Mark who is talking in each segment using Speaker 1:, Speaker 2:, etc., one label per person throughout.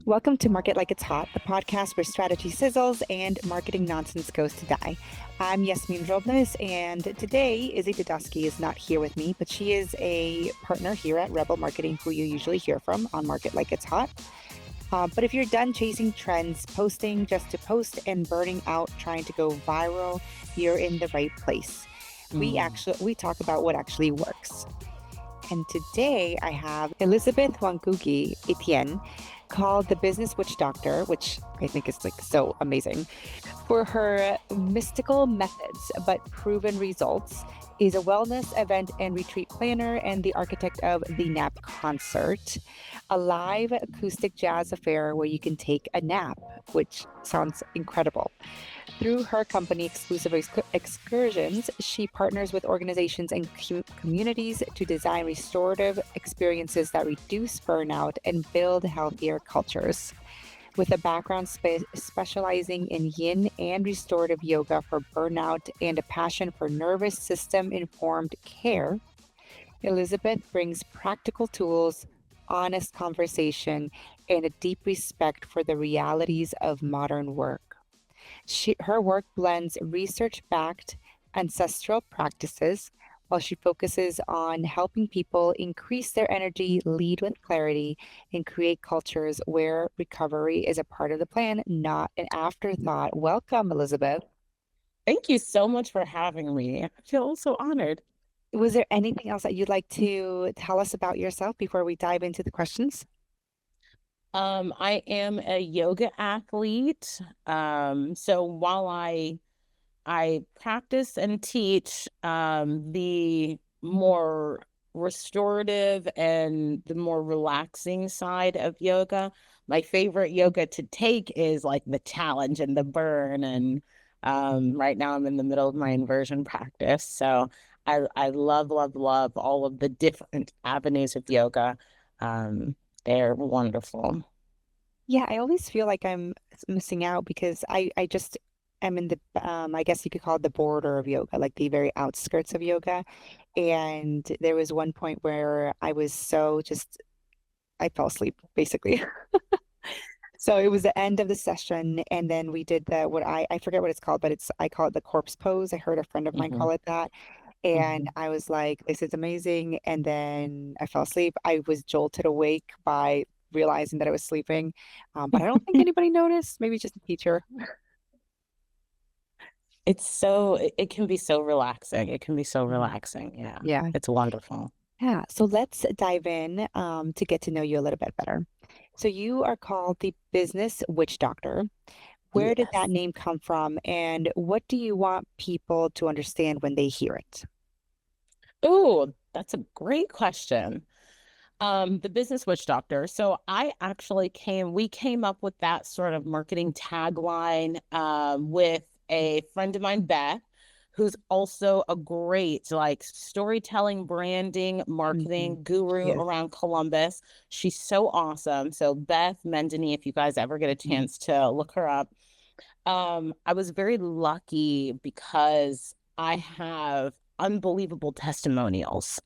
Speaker 1: Welcome to Market Like It's Hot, the podcast where strategy sizzles and marketing nonsense goes to die. I'm Yasmine Robles, and today Izzy Dudosky is not here with me, but she is a partner here at Rebel Marketing, who you usually hear from on Market Like It's Hot. But if you're done chasing trends, posting just to post, and burning out trying to go viral, you're in the right place. We talk about what actually works. And today I have Elizabeth Wangugi Etienne, called the Business Witchdoctor, which I think is like so amazing, for her mystical methods but proven results, is a wellness event and retreat planner and the architect of the Nap Concert, a live acoustic jazz affair where you can take a nap, which sounds incredible. Through her company, Exclusive Excursions, she partners with organizations and communities to design restorative experiences that reduce burnout and build healthier cultures. With a background specializing in yin and restorative yoga for burnout and a passion for nervous system informed care, Elizabeth brings practical tools, honest conversation, and a deep respect for the realities of modern work. Her work blends research-backed ancestral practices while she focuses on helping people increase their energy, lead with clarity, and create cultures where recovery is a part of the plan, not an afterthought. Welcome, Elizabeth.
Speaker 2: Thank you so much for having me. I feel so honored.
Speaker 1: Was there anything else that you'd like to tell us about yourself before we dive into the questions?
Speaker 2: I am a yoga athlete. So while I practice and teach the more restorative and the more relaxing side of yoga, my favorite yoga to take is like the challenge and the burn. And right now I'm in the middle of my inversion practice. So I love, love, love all of the different avenues of yoga. They're wonderful.
Speaker 1: Yeah, I always feel like I'm missing out because I just am in the I guess you could call it the border of yoga, like the very outskirts of yoga. And there was one point where I was so just I fell asleep basically. So it was the end of the session, and then we did the what I forget what it's called, but it's I call it the corpse pose. I heard a friend of mine call
Speaker 2: Hmm.
Speaker 1: it that. And
Speaker 2: Hmm.
Speaker 1: I was like, this is amazing. And then I fell asleep. I was jolted awake by realizing that I was sleeping. But I don't think anybody noticed. Maybe just the teacher.
Speaker 2: It can be so relaxing. It can be so
Speaker 1: Mhm.
Speaker 2: relaxing. Yeah.
Speaker 1: Yeah.
Speaker 2: It's wonderful.
Speaker 1: Yeah. So let's dive in to get to know you a little bit better. So you are called the Business Witch Doctor. Where did that
Speaker 2: Yes.
Speaker 1: name come from? And what do you want people to understand when they hear it?
Speaker 2: Oh, that's a great question. The Business Witch Doctor. So we came up with that sort of marketing tagline with a friend of mine, Beth, who's also a great like storytelling, branding,
Speaker 1: Mhm.
Speaker 2: marketing guru
Speaker 1: Yes.
Speaker 2: around Columbus. She's so awesome. So Beth Mendany, if you guys ever get a
Speaker 1: Mhm.
Speaker 2: chance to look her up. I was very lucky because I have unbelievable testimonials.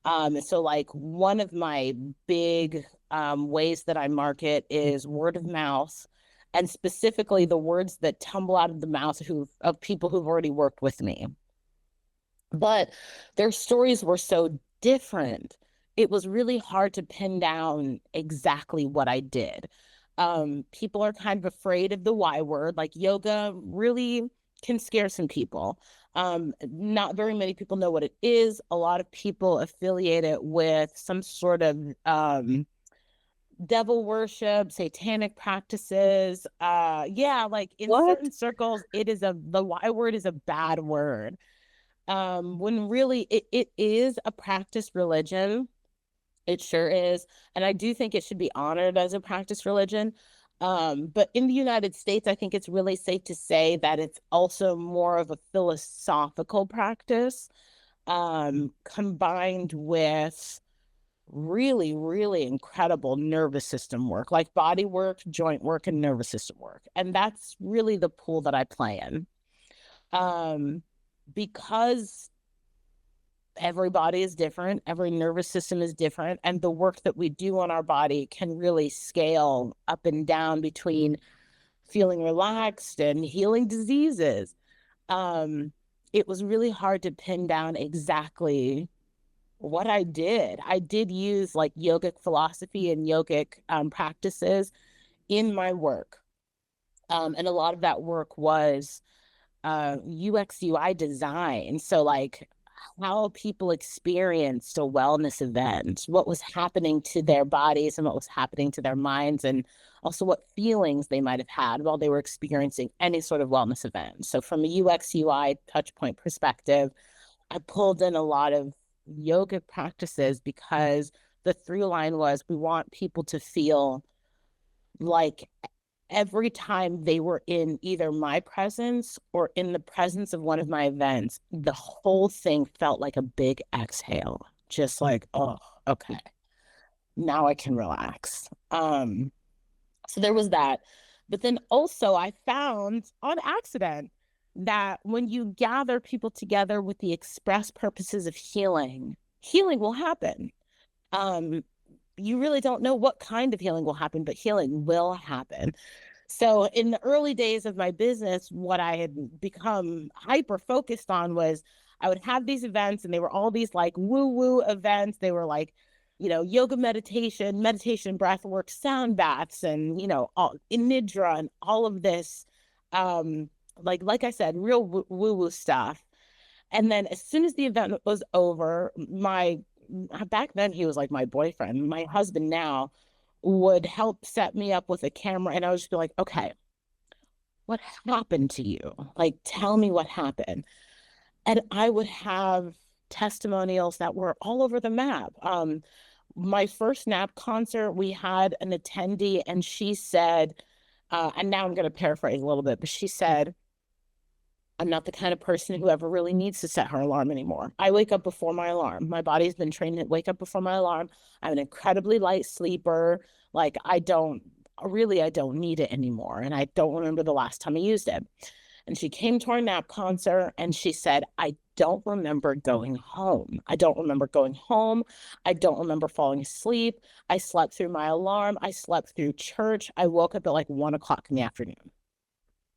Speaker 2: So like one of my big ways that I market is word of mouth, and specifically the words that tumble out of the mouth of people who've already worked with me. But their stories were so different. It was really hard to pin down exactly what I did. People are kind of afraid of the Y word. Like yoga really can scare some people. Not very many people know what it is. A lot of people affiliate it with some sort of devil worship, satanic practices. Yeah, like in
Speaker 1: What?
Speaker 2: certain circles, the Y word is a bad word. When really it is a practice religion. It sure is. And I do think it should be honored as a practice religion. But in the United States, I think it's really safe to say that it's also more of a philosophical practice, combined with really, really incredible nervous system work, like body work, joint work, and nervous system work. And that's really the pool that I play in. Um, because every body is different, every nervous system is different, and the work that we do on our body can really scale up and down between feeling relaxed and healing diseases. um it was really hard to pin down exactly what I did. I did use like yogic philosophy and yogic practices in my work. And a lot of that work was UX UI design. So like how people experienced a wellness event, what was happening to their bodies and what was happening to their minds, and also what feelings they might have had while they were experiencing any sort of wellness event. So from a UX UI touch point perspective, I pulled in a lot of yoga practices because the through line was we want people to feel like every time they were in either my presence or in the presence of one of my events, the whole thing felt like a big exhale, just like, oh, okay, now I can relax. So there was that. But then also I found on accident that when you gather people together with the express purposes of healing, healing will happen. Um, you really don't know what kind of healing will happen, but healing will happen. So in the early days of my business, what I had become hyper focused on was I would have these events, and they were all these like woo woo events. They were like, yoga meditation, breath work, sound baths, and, all in nidra and all of this, like I said, real woo woo stuff. And then as soon as the event was over, back then he was like my boyfriend, my husband now, would help set me up with a camera, and I would just be like, okay, what happened to you? Like, tell me what happened. And I would have testimonials that were all over the map. My first NAP concert, we had an attendee, and she said, and now I'm going to paraphrase a little bit, but she said, I'm not the kind of person who ever really needs to set her alarm anymore. I wake up before my alarm. My body's been trained to wake up before my alarm. I'm an incredibly light sleeper. Like I don't need it anymore. And I don't remember the last time I used it. And she came to our NAP concert and she said, I don't remember going home. I don't remember going home. I don't remember falling asleep. I slept through my alarm. I slept through church. I woke up at like 1 o'clock in the afternoon.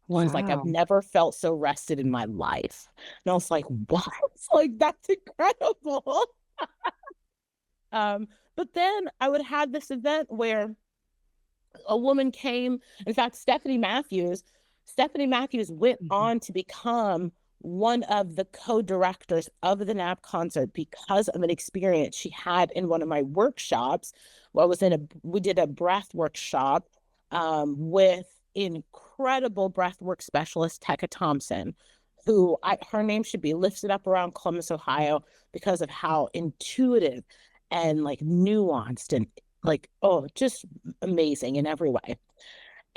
Speaker 2: She's like, I've
Speaker 1: Wow.
Speaker 2: never felt so rested in my life. And I was like, what? Like, that's incredible. Um, but then I would have this event where a woman came. In fact, Stephanie Matthews went
Speaker 1: Mhm.
Speaker 2: on to become one of the co-directors of the NAP concert because of an experience she had in one of my workshops. Well, we did a breath workshop with incredible breathwork specialist Tekka Thompson, her name should be lifted up around Columbus, Ohio, because of how intuitive and like nuanced and like, oh, just amazing in every way.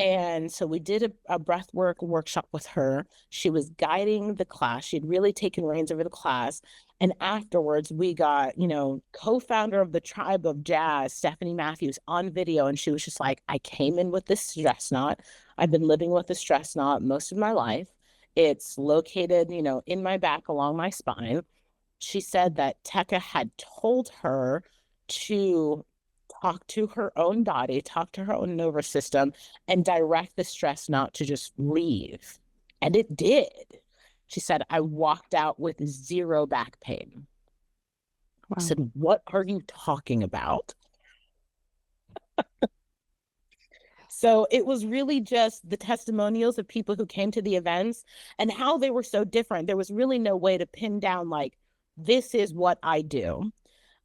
Speaker 2: And so we did a breathwork workshop with her. She was guiding the class. She'd really taken reins over the class. And afterwards, we got, co-founder of the Tribe of Jazz, Stephanie Matthews, on video. And she was just like, I came in with this stress knot. I've been living with a stress knot most of my life. It's located, in my back along my spine. She said that Tekka had told her to talk to her own body, talk to her own nervous system, and direct the stress not to just leave. And it did. She said, I walked out with zero back pain. I
Speaker 1: Wow.
Speaker 2: said, what are you talking about? So it was really just the testimonials of people who came to the events and how they were so different. There was really no way to pin down, like, this is what I do.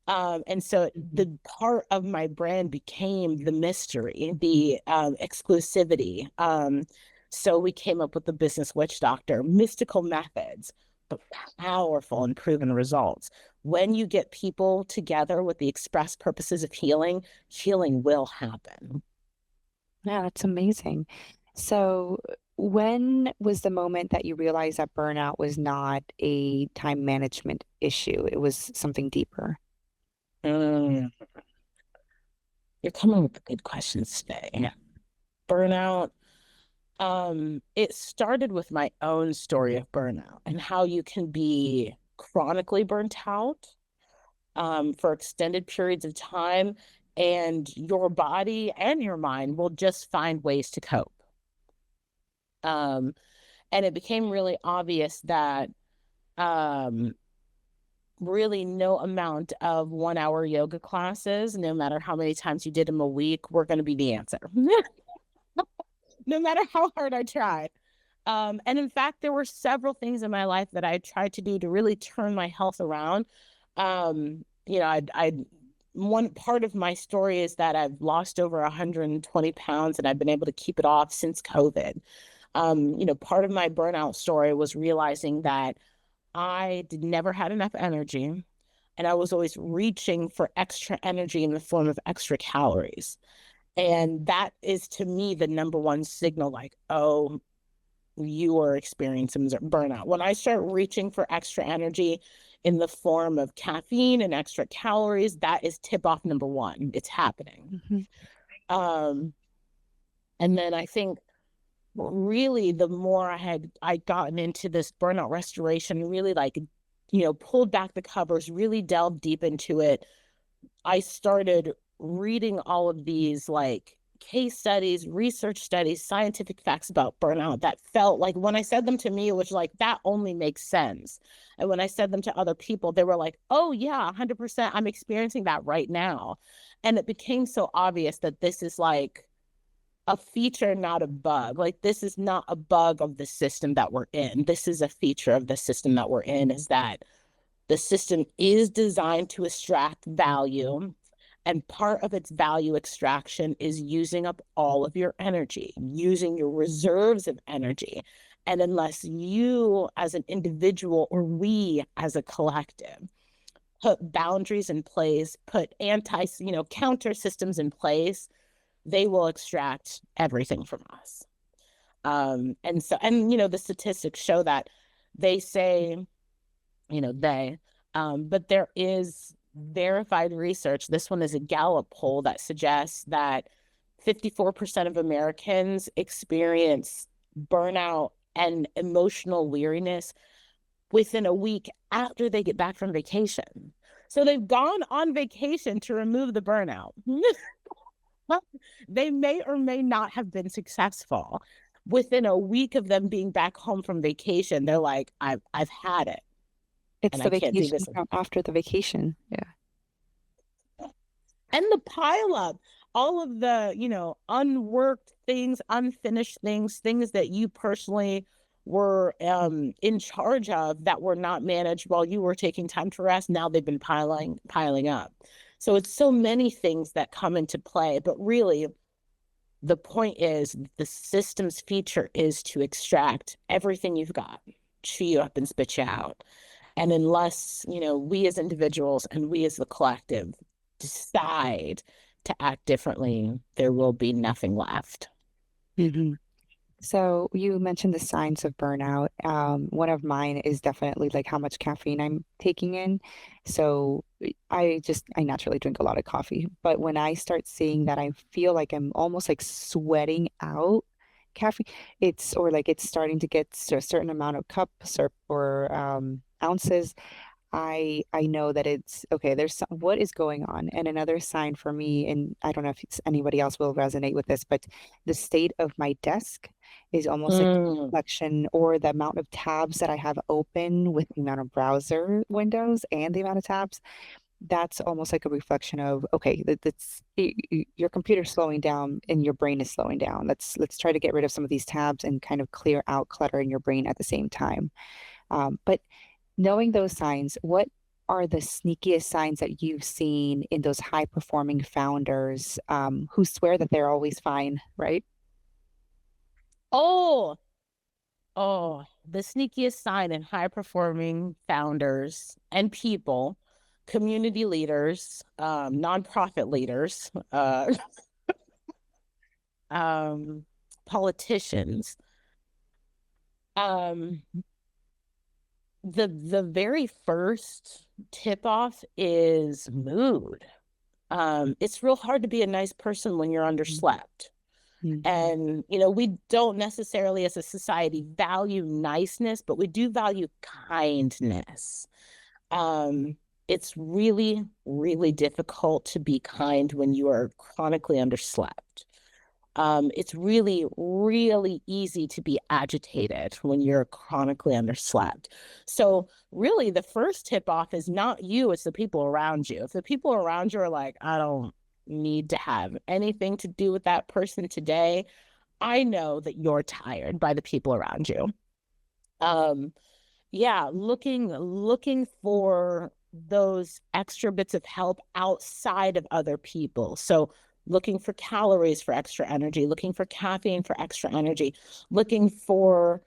Speaker 2: And so
Speaker 1: Mhm.
Speaker 2: the part of my brand became the mystery, the exclusivity. So we came up with the Business Witchdoctor, mystical methods, but powerful and proven results. When you get people together with the express purposes of healing, healing will happen.
Speaker 1: Yeah, that's amazing. So, when was the moment that you realized that burnout was not a time management issue? It was something deeper.
Speaker 2: Mm, you're coming with good questions today. Burnout. It started with my own story of burnout and how you can be chronically burnt out for extended periods of time, and your body and your mind will just find ways to cope. And it became really obvious that really no amount of 1 hour yoga classes, no matter how many times you did them a week, were going to be the answer. No matter how hard I tried. And in fact, there were several things in my life that I tried to do to really turn my health around. One part of my story is that I've lost over 120 pounds and I've been able to keep it off since COVID. Part of my burnout story was realizing that I never had enough energy, and I was always reaching for extra energy in the form of extra calories. And that is, to me, the number one signal, like, oh, you are experiencing burnout. When I start reaching for extra energy in the form of caffeine and extra calories, that is tip off number one. It's happening. And then I think really the more I'd gotten into this burnout restoration, really pulled back the covers, really delved deep into it, I started reading all of these case studies, research studies, scientific facts about burnout that felt like, when I said them to me, it was like, that only makes sense. And when I said them to other people, they were like, oh yeah, 100%, I'm experiencing that right now. And it became so obvious that this is like a feature, not a bug. Like, this is not a bug of the system that we're in. This is a feature of the system that we're in, is that the system is designed to extract value, and part of its value extraction is using up all of your energy, using your reserves of energy. And unless you as an individual, or we as a collective, put boundaries in place, put counter systems in place, they will extract everything from us. And the statistics show that. They say, but there is verified research. This one is a Gallup poll that suggests that 54% of Americans experience burnout and emotional weariness within a week after they get back from vacation. So they've gone on vacation to remove the burnout. They may or may not have been successful. Within a week of them being back home from vacation, they're like, I've had it.
Speaker 1: It's the vacation from after the vacation. Yeah.
Speaker 2: And the pile up, all of the, unworked things, unfinished things that you personally were in charge of that were not managed while you were taking time to rest. Now they've been piling up. So it's so many things that come into play, but really the point is the system's feature is to extract everything you've got, chew you up and spit you out. And unless, we as individuals and we as the collective decide to act differently, there will be nothing left.
Speaker 1: Mm-hmm. So you mentioned the signs of burnout. One of mine is definitely like how much caffeine I'm taking in. So I naturally drink a lot of coffee, but when I start seeing that, I feel like I'm almost like sweating out caffeine. It's starting to get a certain amount of cups or ounces. I know that it's okay. What is going on? And another sign for me, and I don't know if anybody else will resonate with this, but the state of my desk is almost like a reflection, or the amount of tabs that I have open with the amount of browser windows and the amount of tabs. That's almost like a reflection of, okay, your computer's slowing down and your brain is slowing down. Let's try to get rid of some of these tabs and kind of clear out clutter in your brain at the same time. But knowing those signs, what are the sneakiest signs that you've seen in those high performing founders who swear that they're always fine, right?
Speaker 2: Oh, the sneakiest sign in high performing founders and people, community leaders, nonprofit leaders, politicians. The very first tip off is mood. It's real hard to be a nice person when you're underslept. And, we don't necessarily as a society value niceness, but we do value kindness. It's really, really difficult to be kind when you are chronically underslept. It's really, really easy to be agitated when you're chronically underslept. So really the first tip off is not you, it's the people around you. If the people around you are like, I don't need to have anything to do with that person today, I know that you're tired by the people around you. Yeah, looking for those extra bits of help outside of other people. So looking for calories for extra energy, looking for caffeine for extra energy, looking for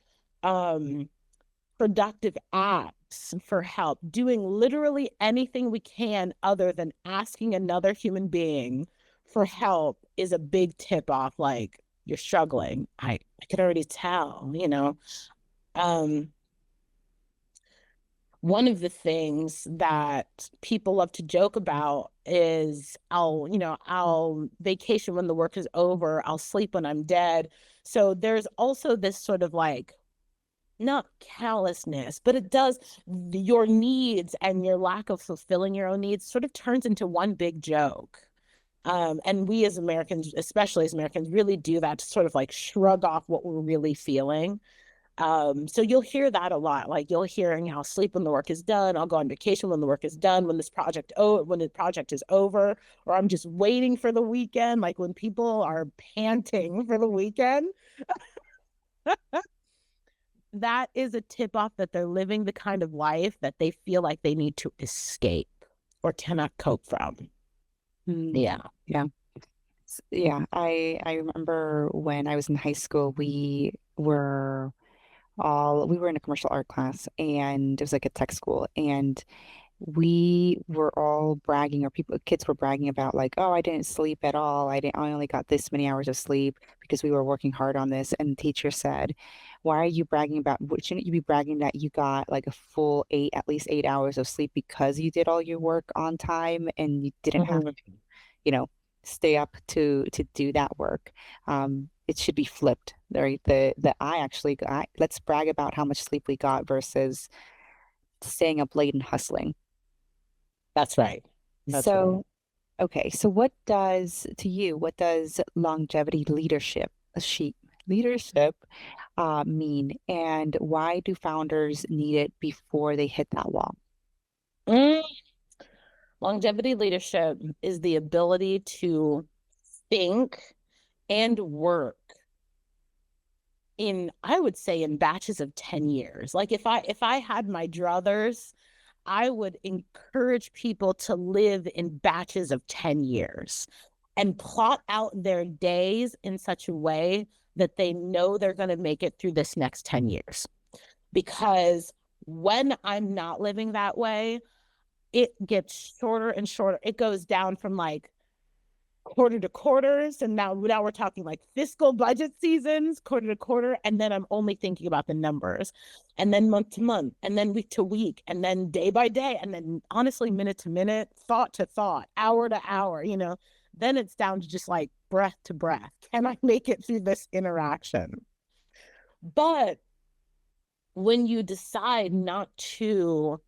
Speaker 2: productive acts for help, doing literally anything we can other than asking another human being for help is a big tip off. Like, you're struggling. I can already tell, one of the things that people love to joke about is I'll vacation when the work is over, I'll sleep when I'm dead. So there's also this sort of like, not callousness, but it does, your needs and your lack of fulfilling your own needs sort of turns into one big joke. And we as Americans, especially as Americans, really do that to sort of like shrug off what we're really feeling. So you'll hear that a lot. Like, you'll hearing how sleep when the work is done, I'll go on vacation when the work is done, when the project is over, or I'm just waiting for the weekend. Like, when people are panting for the weekend, that is a tip off that they're living the kind of life that they feel like they need to escape or cannot cope from. Yeah.
Speaker 1: Yeah. I remember when I was in high school, we were in a commercial art class, and it was like a tech school, and we were all bragging, or kids were bragging about, like, oh, I didn't sleep at all. I only got this many hours of sleep because we were working hard on this. And the teacher said, why are you bragging about, shouldn't you be bragging that you got like a full at least 8 hours of sleep because you did all your work on time and you didn't have to, you know, stay up to do that work. It should be flipped, right? Let's brag about how much sleep we got versus staying up late and hustling.
Speaker 2: That's right.
Speaker 1: So, okay. So what does longevity leadership mean, and why do founders need it before they hit that wall?
Speaker 2: Mm. Longevity leadership is the ability to think and work I would say in batches of 10 years. Like, if I had my druthers, I would encourage people to live in batches of 10 years and plot out their days in such a way that they know they're going to make it through this next 10 years. Because when I'm not living that way, it gets shorter and shorter. It goes down from like quarter to quarters, and now we're talking like fiscal budget seasons, quarter to quarter, and then I'm only thinking about the numbers, and then month to month, and then week to week, and then day by day, and then honestly minute to minute, thought to thought, hour to hour, then it's down to just like breath to breath. Can I make it through this interaction? But when you decide not to,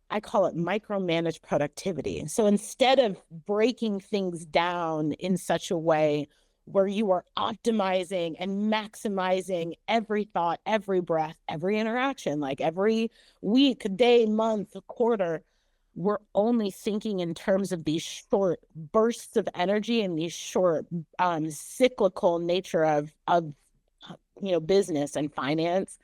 Speaker 2: I call it micromanage productivity. So instead of breaking things down in such a way where you are optimizing and maximizing every thought, every breath, every interaction, like every week, day, month, quarter, we're only thinking in terms of these short bursts of energy and these short cyclical nature of business and finance.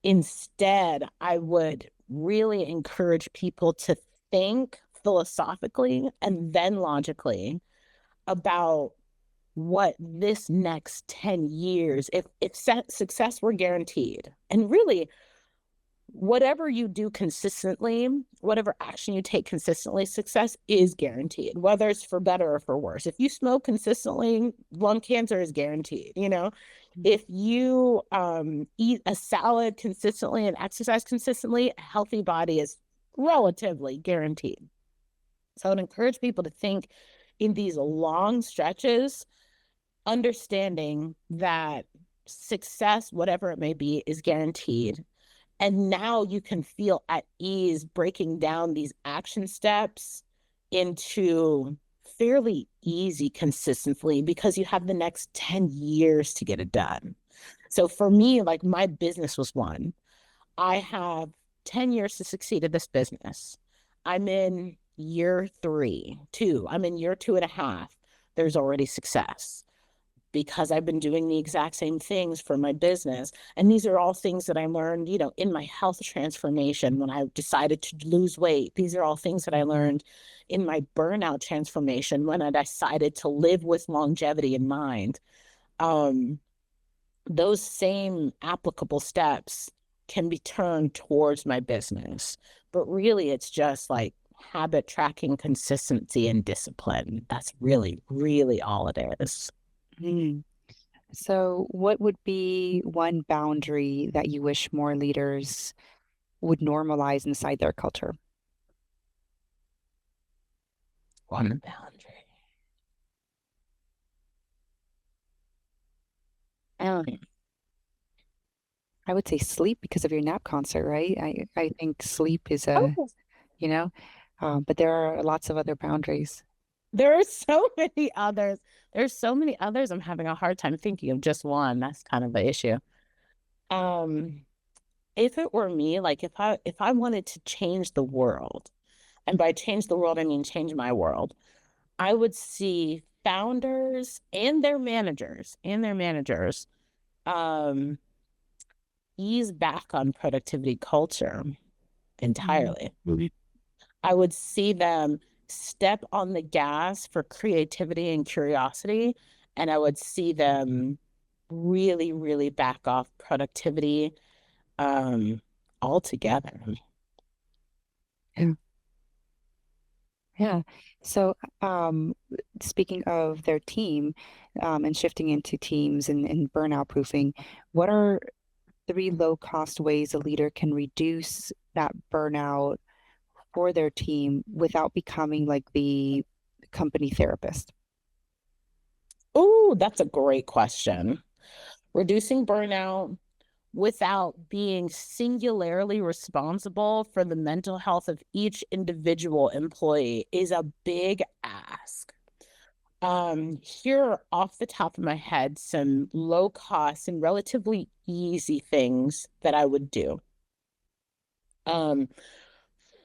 Speaker 2: Instead, I would really encourage people to think philosophically and then logically about what this next 10 years, if success were guaranteed, and really whatever you do consistently, whatever action you take consistently, success is guaranteed, whether it's for better or for worse. If you smoke consistently, lung cancer is guaranteed. If you eat a salad consistently and exercise consistently, a healthy body is relatively guaranteed. So I would encourage people to think in these long stretches understanding that success, whatever it may be, is guaranteed. And now you can feel at ease breaking down these action steps into fairly easy consistently because you have the next 10 years to get it done. So for me, like my business was one. I have 10 years to succeed at this business. I'm in year three, two. I'm in year 2.5. There's already success because I've been doing the exact same things for my business. And these are all things that I learned, in my health transformation when I decided to lose weight. These are all things that I learned in my burnout transformation when I decided to live with longevity in mind. Um, those same applicable steps can be turned towards my business. But really, it's just like habit tracking, consistency, and discipline. That's really, really all it is.
Speaker 1: Mm. So, what would be one boundary that you wish more leaders would normalize inside their culture?
Speaker 2: One boundary. Um,
Speaker 1: I would say sleep because of your nap concert, right? I think sleep is
Speaker 2: oh,
Speaker 1: you know, but there are lots of other boundaries.
Speaker 2: there are so many others. There's so many others. I'm having a hard time thinking of just one. That's kind of the issue. Um, if it were me, like if I wanted to change the world, and by change the world, I mean change my world, I would see founders and their managers um ease back on productivity culture
Speaker 1: Mm.
Speaker 2: entirely. I would see them step on the gas for creativity and curiosity, and I would see them really, really back off productivity um altogether.
Speaker 1: Yeah. Yeah. So, speaking of their team, and shifting into teams and burnout proofing, what are three low-cost ways a leader can reduce that burnout for their team without becoming like the company therapist?
Speaker 2: Oh, that's a great question. Reducing burnout without being singularly responsible for the mental health of each individual employee is a big ask. Here off the top of my head, some low cost and relatively easy things that I would do. Um,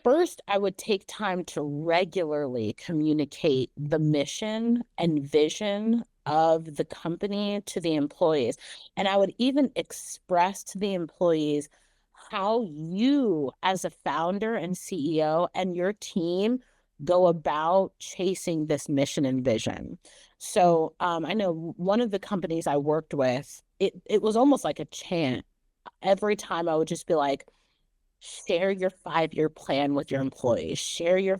Speaker 2: First, I would take time to regularly communicate the mission and vision of the company to the employees. And I would even express to the employees how you, as a founder and CEO, and your team go about chasing this mission and vision. So I know one of the companies I worked with, it was almost like a chant. Every time I would just be like, share your 5-year plan with your employees, share your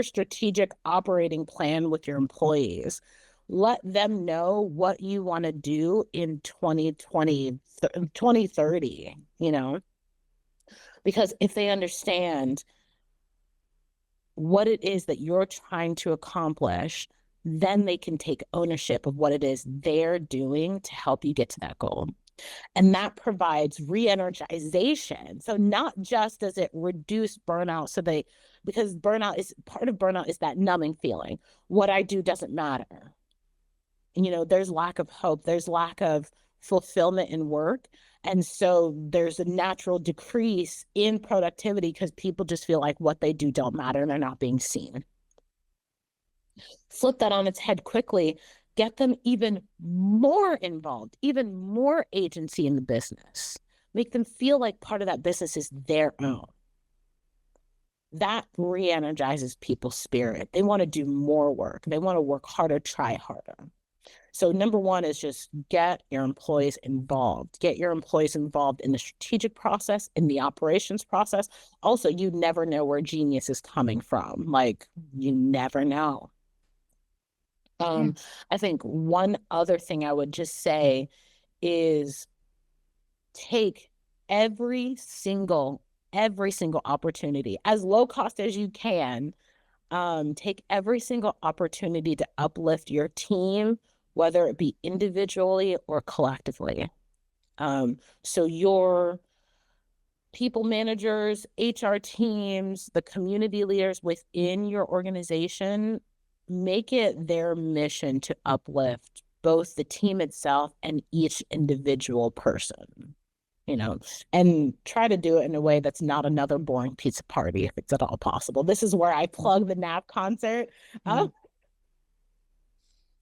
Speaker 2: strategic operating plan with your employees. Let them know what you want to do in 2020, 2030, because if they understand what it is that you're trying to accomplish, then they can take ownership of what it is they're doing to help you get to that goal. And that provides re-energization. So not just does it reduce burnout, because burnout is that numbing feeling. What I do doesn't matter. There's lack of hope, there's lack of fulfillment in work. And so there's a natural decrease in productivity because people just feel like what they do don't matter and they're not being seen. Flip that on its head quickly, get them even more involved, even more agency in the business. Make them feel like part of that business is their own. That re energizes people's spirit. They want to do more work, they want to work harder, try harder. So, number one is just get your employees involved. Get your employees involved in the strategic process, in the operations process. Also, you never know where genius is coming from. Like, you never know.
Speaker 1: Yeah.
Speaker 2: Um, I think one other thing I would just say is take every single every single opportunity as low cost as you can. Take every single opportunity to uplift your team whether it be individually or collectively. So your people managers, HR teams, the community leaders within your organization, make it their mission to uplift both the team itself and each individual person, and try to do it in a way that's not another boring pizza party if it's at all possible. This is where I plug the NAP concert.
Speaker 1: Mm-hmm.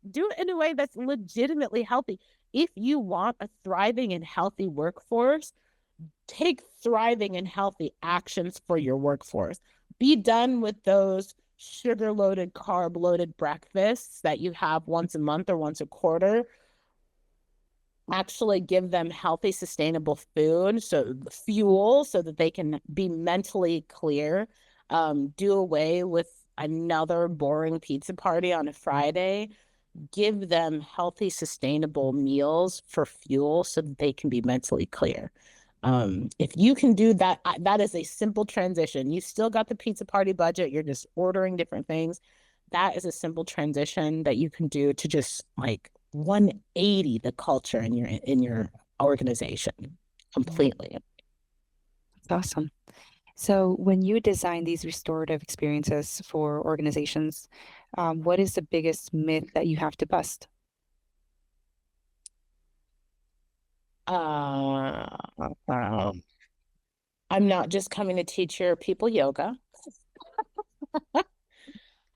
Speaker 2: Do it in a way that's legitimately healthy. If you want a thriving and healthy workforce, take thriving and healthy actions for your workforce. Be done with those sugar loaded, carb loaded breakfasts that you have once a month or once a quarter. Actually give them healthy, sustainable food, so fuel, so that they can be mentally clear. Do away with another boring pizza party on a Friday. Give them healthy, sustainable meals for fuel so that they can be mentally clear. If you can do that, that is a simple transition. You still got the pizza party budget. You're just ordering different things. That is a simple transition that you can do to just like 180 the culture in your organization completely.
Speaker 1: That's awesome. So, when you design these restorative experiences for organizations, what is the biggest myth that you have to bust?
Speaker 2: Uh, um, I'm not just coming to teach your people yoga.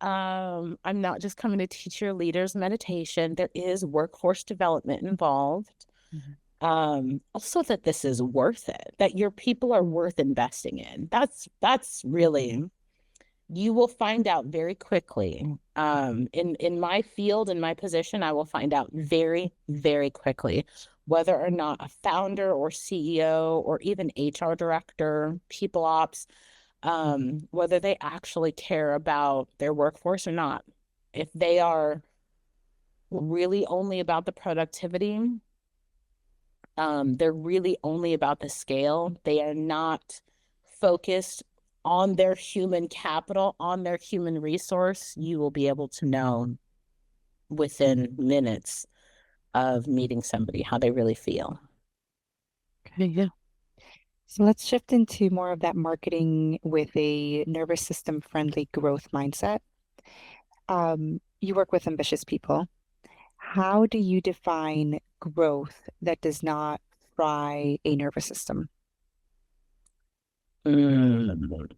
Speaker 2: I'm not just coming to teach your leaders meditation. There is workforce development involved.
Speaker 1: Mhm.
Speaker 2: Also that this is worth it, that your people are worth investing in. That's really, you will find out very quickly. In my field, in my position, I will find out very, very quickly whether or not a founder or CEO or even HR director, people ops, whether they actually care about their workforce or not. If they are really only about the productivity, they're really only about the scale. They are not focused on their human capital, on their human resource. You will be able to know within minutes of meeting somebody how they really feel.
Speaker 1: Okay, yeah. So let's shift into more of that marketing with a nervous system friendly growth mindset. You work with ambitious people. How do you define growth that does not fry a nervous system?
Speaker 2: Mm,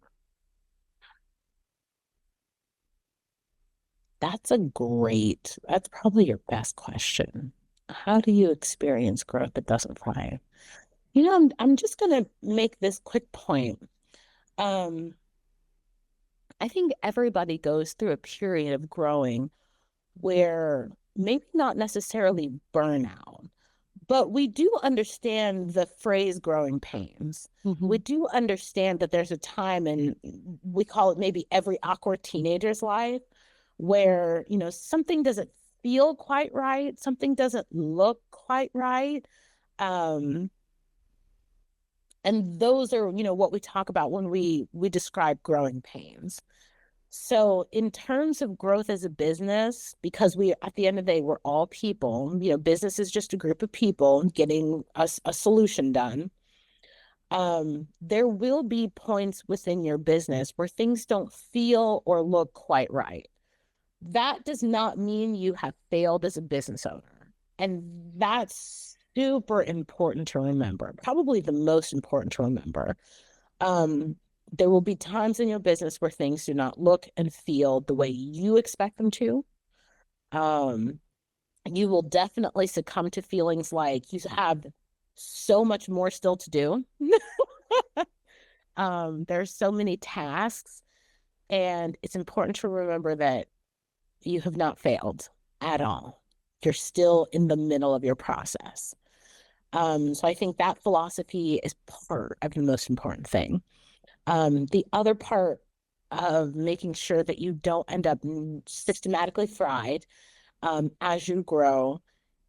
Speaker 2: that's probably your best question. How do you experience growth that doesn't fry? I'm just gonna make this quick point. Um, I think everybody goes through a period of growing where maybe not necessarily burnout, but we do understand the phrase growing pains. We
Speaker 1: Hmm.
Speaker 2: do understand that there's a time, and we call it maybe every awkward teenager's life, where, something doesn't feel quite right, something doesn't look quite right. Um, and those are, what we talk about when we describe growing pains. So in terms of growth as a business, because we, at the end of the day, we're all people, business is just a group of people getting a solution done. There will be points within your business where things don't feel or look quite right. That does not mean you have failed as a business owner. And that's super important to remember, probably the most important to remember. Um, there will be times in your business where things do not look and feel the way you expect them to. Um, you will definitely succumb to feelings like you have so much more still to do. There's so many tasks, and it's important to remember that you have not failed at all. You're still in the middle of your process. So I think that philosophy is part of the most important thing. The other part of making sure that you don't end up systematically fried as you grow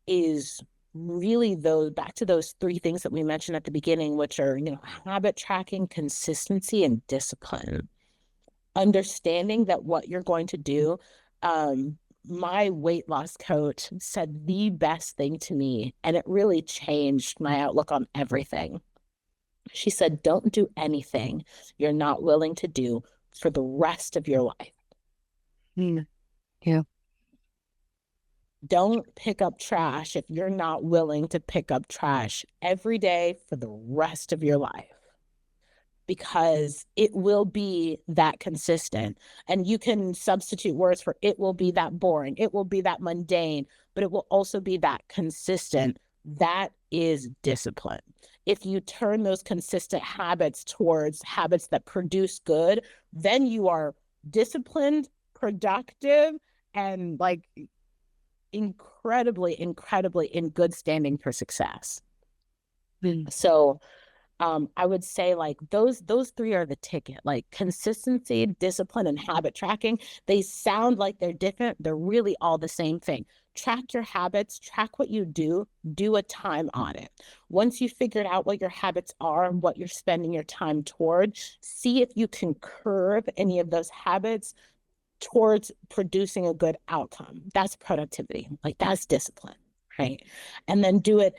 Speaker 2: is really those back to those three things that we mentioned at the beginning, which are, habit tracking, consistency, and discipline. Understanding that what you're going to do my weight loss coach said the best thing to me, and it really changed my outlook on everything. She said, don't do anything you're not willing to do for the rest of your life.
Speaker 1: Mm. Yeah.
Speaker 2: Don't pick up trash if you're not willing to pick up trash every day for the rest of your life, because it will be that consistent. And you can substitute words for it will be that boring, it will be that mundane, but it will also be that consistent. That is discipline. If you turn those consistent habits towards habits that produce good, then you are disciplined, productive, and like incredibly, incredibly in good standing for success.
Speaker 1: Mm.
Speaker 2: So I would say like those three are the ticket, like consistency, discipline, and habit tracking. They sound like they're different. They're really all the same thing. Track your habits, track what you do a time audit. Once you've figured out what your habits are and what you're spending your time toward, see if you can curb any of those habits towards producing a good outcome. That's productivity. Like that's discipline, right? And then do it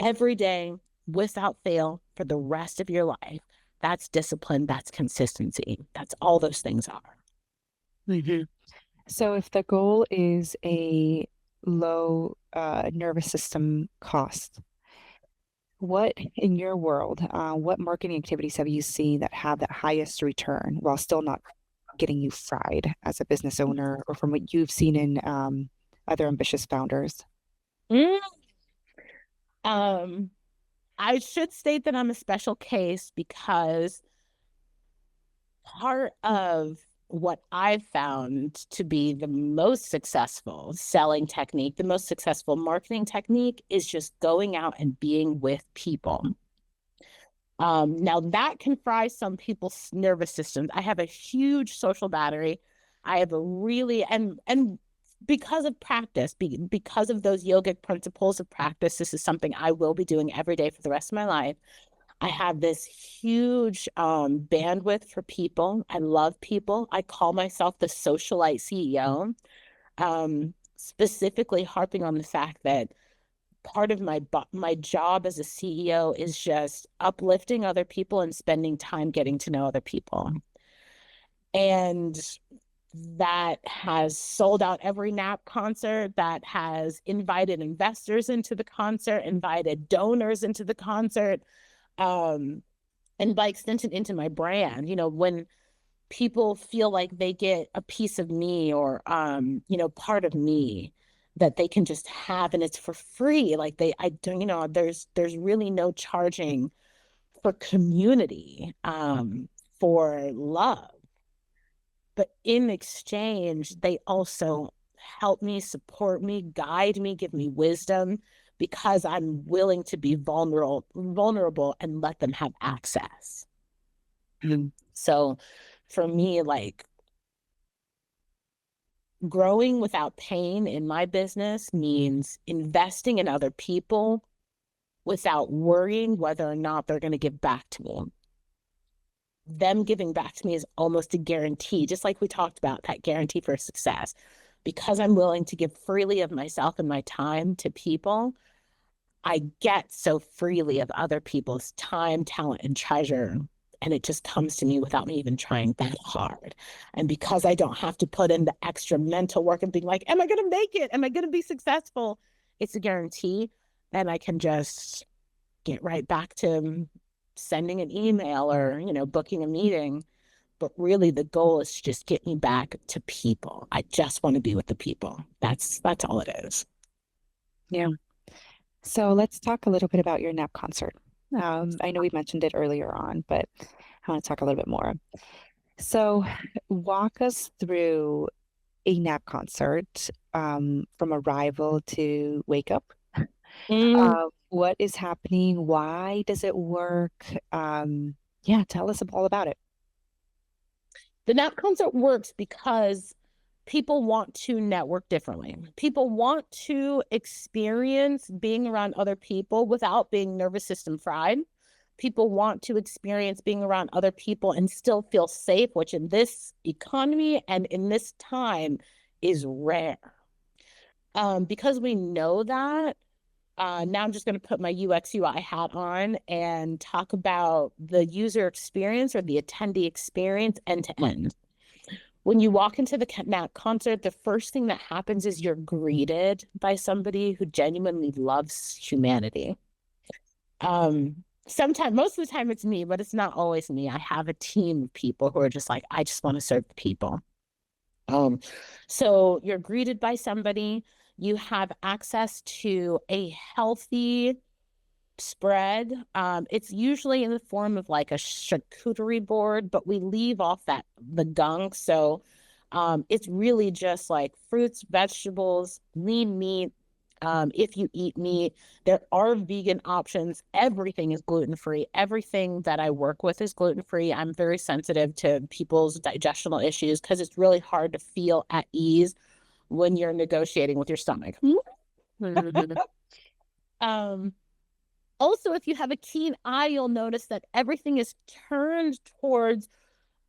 Speaker 2: every day without fail for the rest of your life. That's discipline. That's consistency. That's all those things are.
Speaker 1: Mm-hmm. So if the goal is a low nervous system cost, what in your world, what marketing activities have you seen that have that highest return while still not getting you fried as a business owner, or from what you've seen in other ambitious founders?
Speaker 2: Mm. Um, I should state that I'm a special case because part of what I've found to be the most successful selling technique, the most successful marketing technique is just going out and being with people. Now that can fry some people's nervous systems. I have a huge social battery. I have a really, and because of practice, because of those yogic principles of practice, this is something I will be doing every day for the rest of my life. I have this huge bandwidth for people. I love people. I call myself the socialite CEO, specifically harping on the fact that part of my job as a CEO is just uplifting other people and spending time getting to know other people. And that has sold out every NAP concert, that has invited investors into the concert, invited donors into the concert, and by extension into my brand. You know, when people feel like they get a piece of me or part of me that they can just have and it's for free, like I don't, there's really no charging for community, for love, but in exchange they also help me, support me, guide me, give me wisdom, because I'm willing to be vulnerable and let them have access. So for me, like, growing without pain in my business means investing in other people without worrying whether or not they're going to give back to me. Them giving back to me is almost a guarantee, just like we talked about, that guarantee for success. Because I'm willing to give freely of myself and my time to people, I get so freely of other people's time, talent, and treasure. And it just comes to me without me even trying that hard. And because I don't have to put in the extra mental work and being like, am I going to make it? Am I going to be successful? It's a guarantee. And I can just get right back to sending an email or, booking a meeting. But really the goal is to just get me back to people. I just want to be with the people. That's all it is.
Speaker 1: Yeah. So let's talk a little bit about your NAP concert. I know we mentioned it earlier on, but I want to talk a little bit more. So walk us through a NAP concert, from arrival to wake up. What is happening? Why does it work? Yeah, tell us all about it.
Speaker 2: The NAP concert works because people want to network differently. People want to experience being around other people without being nervous system fried. People want to experience being around other people and still feel safe, which in this economy and in this time is rare. Because we know that, now I'm just going to put my UX UI hat on and talk about the user experience or the attendee experience end to end. When you walk into the concert, the first thing that happens is you're greeted by somebody who genuinely loves humanity. Sometimes, most of the time it's me, but it's not always me. I have a team of people who are just like, I just want to serve the people. So you're greeted by somebody, you have access to a healthy spread. It's usually in the form of like a charcuterie board, but we leave off the gunk. So it's really just like fruits, vegetables, lean meat. If you eat meat, there are vegan options. Everything is gluten-free. Everything that I work with is gluten-free. I'm very sensitive to people's digestional issues because it's really hard to feel at ease when you're negotiating with your stomach. um, Also, if you have a keen eye, you'll notice that everything is turned towards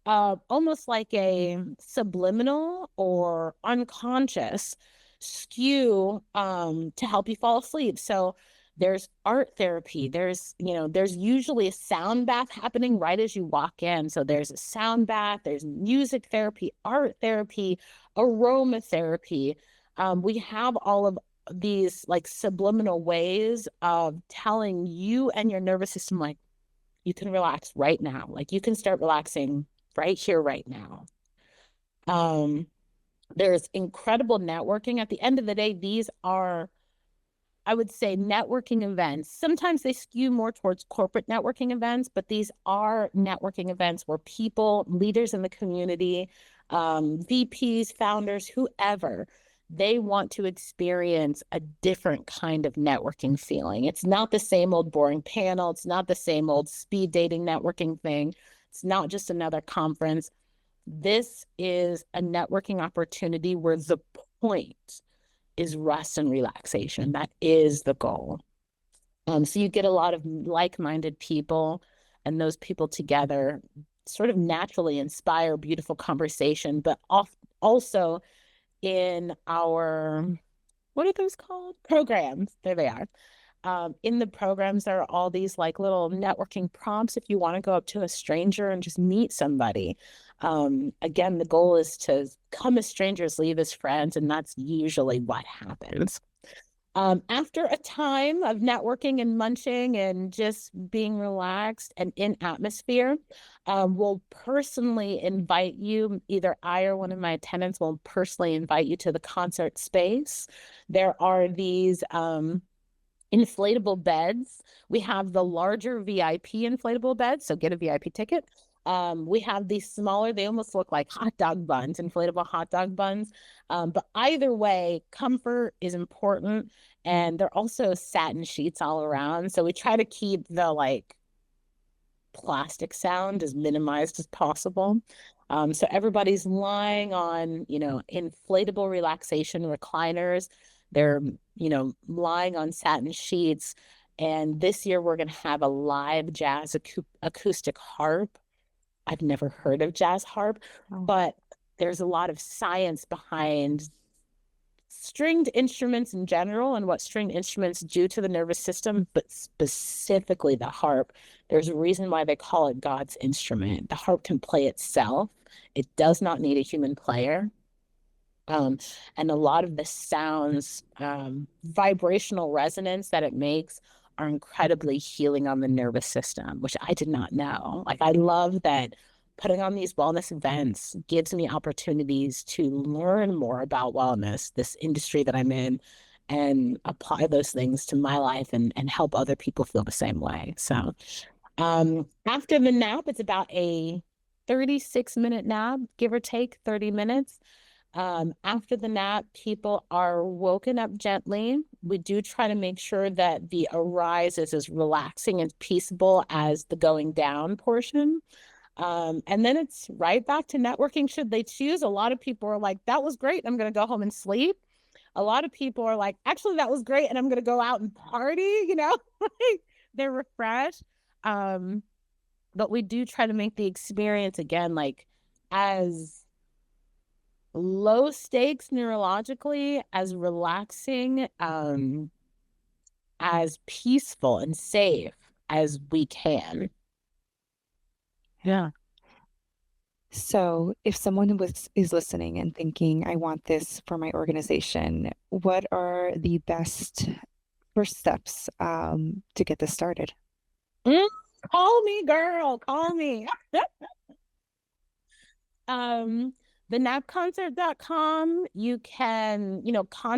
Speaker 2: almost like a subliminal or unconscious skew to help you fall asleep. So there's art therapy. There's usually a sound bath happening right as you walk in. So there's a sound bath, there's music therapy, art therapy, aromatherapy. We have all of these like subliminal ways of telling you and your nervous system, like, you can relax right now. Like you can start relaxing right here, right now. Um, there's incredible networking. At the end of the day, these are, I would say, networking events. Sometimes they skew more towards corporate networking events, but these are networking events where people, leaders in the community, VPs, founders, whoever, they want to experience a different kind of networking feeling. It's not the same old boring panel. It's not the same old speed dating networking thing. It's not just another conference. This is a networking opportunity where the point is rest and relaxation. That is the goal. So you get a lot of like-minded people, and those people together sort of naturally inspire beautiful conversation, but also in our, what are those called? Programs. There they are. In the programs, there are all these like little networking prompts if you want to go up to a stranger and just meet somebody. Again, the goal is to come as strangers, leave as friends, and that's usually what happens. After a time of networking and munching and just being relaxed and in atmosphere, we'll personally invite you, either I or one of my attendants will personally invite you to the concert space. There are these inflatable beds. We have the larger VIP inflatable beds, so get a VIP ticket. We have these smaller, they almost look like hot dog buns, inflatable hot dog buns. But either way, comfort is important. And they're also satin sheets all around. So we try to keep the like plastic sound as minimized as possible. So everybody's lying on, inflatable relaxation recliners. They're, lying on satin sheets. And this year we're going to have a live jazz acoustic harp. I've never heard of jazz harp, but there's a lot of science behind stringed instruments in general and what stringed instruments do to the nervous system, but specifically the harp. There's a reason why they call it God's instrument. The harp can play itself. It does not need a human player. And a lot of the sounds, vibrational resonance that it makes are incredibly healing on the nervous system, which I did not know. Like, I love that putting on these wellness events gives me opportunities to learn more about wellness, this industry that I'm in, and apply those things to my life and help other people feel the same way. So after the nap, it's about a 36-minute nap, give or take 30 minutes. After the nap, people are woken up gently. We do try to make sure that the arise is as relaxing and peaceable as the going down portion. And then it's right back to networking should they choose. A lot of people are like, that was great. I'm going to go home and sleep. A lot of people are like, actually, that was great. And I'm going to go out and party, like they're refreshed. But we do try to make the experience again, like as low stakes neurologically, as relaxing, as peaceful and safe as we can. Yeah.
Speaker 1: So, if someone is listening and thinking, I want this for my organization, what are the best first steps to get this started?
Speaker 2: Mm, call me, girl. Call me. thenapconcert.com, you can,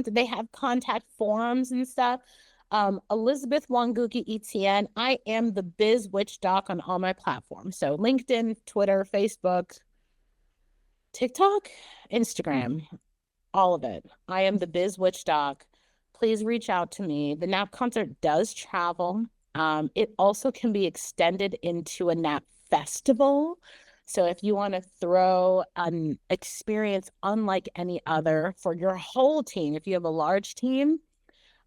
Speaker 2: they have contact forums and stuff. Elizabeth Wangugi Etienne. I am the Biz Witch Doc on all my platforms. So LinkedIn, Twitter, Facebook, TikTok, Instagram, all of it. I am the Biz Witch Doc. Please reach out to me. The Nap Concert does travel. It also can be extended into a Nap Festival. So if you want to throw an experience unlike any other for your whole team, if you have a large team,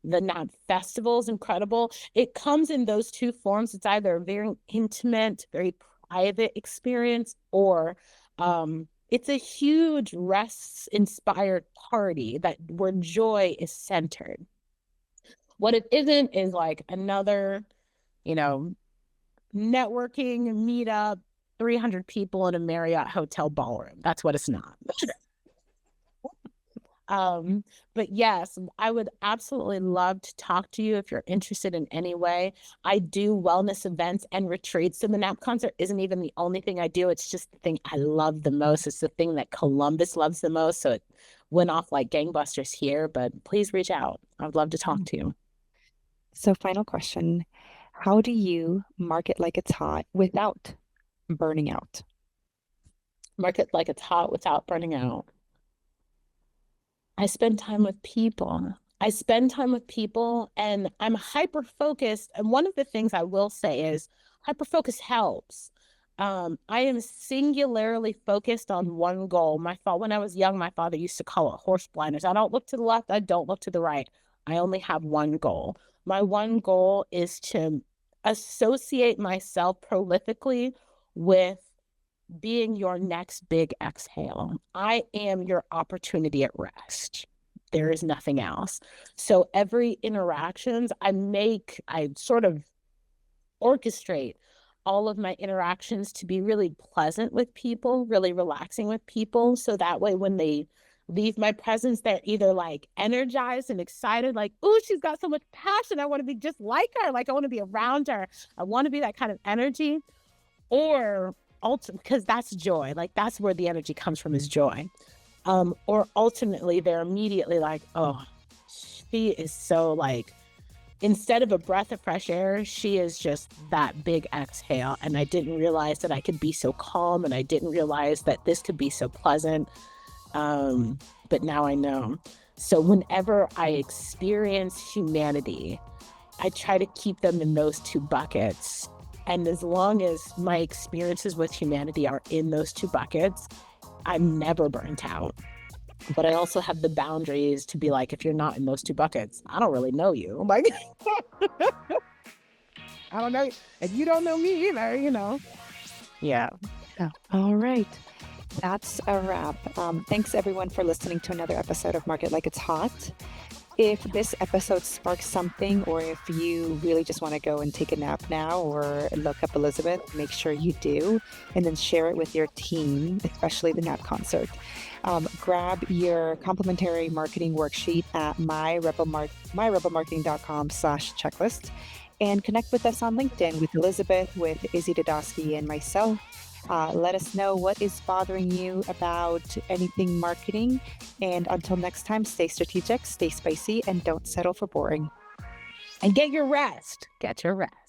Speaker 2: the Nap Festival is incredible. It comes in those two forms. It's either a very intimate, very private experience, or it's a huge rest-inspired party where joy is centered. What it isn't is like another, networking meetup, 300 people in a Marriott hotel ballroom. That's what it's not. But yes, I would absolutely love to talk to you if you're interested in any way. I do wellness events and retreats. So the Nap Concert isn't even the only thing I do. It's just the thing I love the most. It's the thing that Columbus loves the most. So it went off like gangbusters here, but please reach out. I'd love to talk to you.
Speaker 1: So, final question, how do you market like it's hot without burning out?
Speaker 2: Market like it's hot without burning out. I spend time with people. I spend time with people and I'm hyper focused. And one of the things I will say is hyper focus helps. I am singularly focused on one goal. When I was young, my father used to call it horse blinders. I don't look to the left. I don't look to the right. I only have one goal. My one goal is to associate myself prolifically with being your next big exhale. I am your opportunity at rest. There is nothing else. So every interactions I sort of orchestrate all of my interactions to be really pleasant with people, really relaxing with people. So that way, when they leave my presence, they're either like energized and excited, like, oh, she's got so much passion. I want to be just like her. Like, I want to be around her. I want to be that kind of energy. Or because that's joy, like that's where the energy comes from, is joy. Or ultimately they're immediately like, oh, she is so like, instead of a breath of fresh air, she is just that big exhale. And I didn't realize that I could be so calm, and I didn't realize that this could be so pleasant. But now I know. So whenever I experience humanity, I try to keep them in those two buckets. And as long as my experiences with humanity are in those two buckets, I'm never burnt out. But I also have the boundaries to be like, if you're not in those two buckets, I don't really know you. Like, I don't know. And you don't know me either, Yeah.
Speaker 1: Oh, all right. That's a wrap. Thanks everyone for listening to another episode of Market Like It's Hot. If this episode sparks something, or if you really just want to go and take a nap now or look up Elizabeth, make sure you do, and then share it with your team, especially the Nap Concert. Grab your complimentary marketing worksheet at myrebelmarketing.com/checklist, and connect with us on LinkedIn with Elizabeth, with Izzy Dudosky, and myself. Let us know what is bothering you about anything marketing. And until next time, stay strategic, stay spicy, and don't settle for boring.
Speaker 2: And get your rest. Get your rest.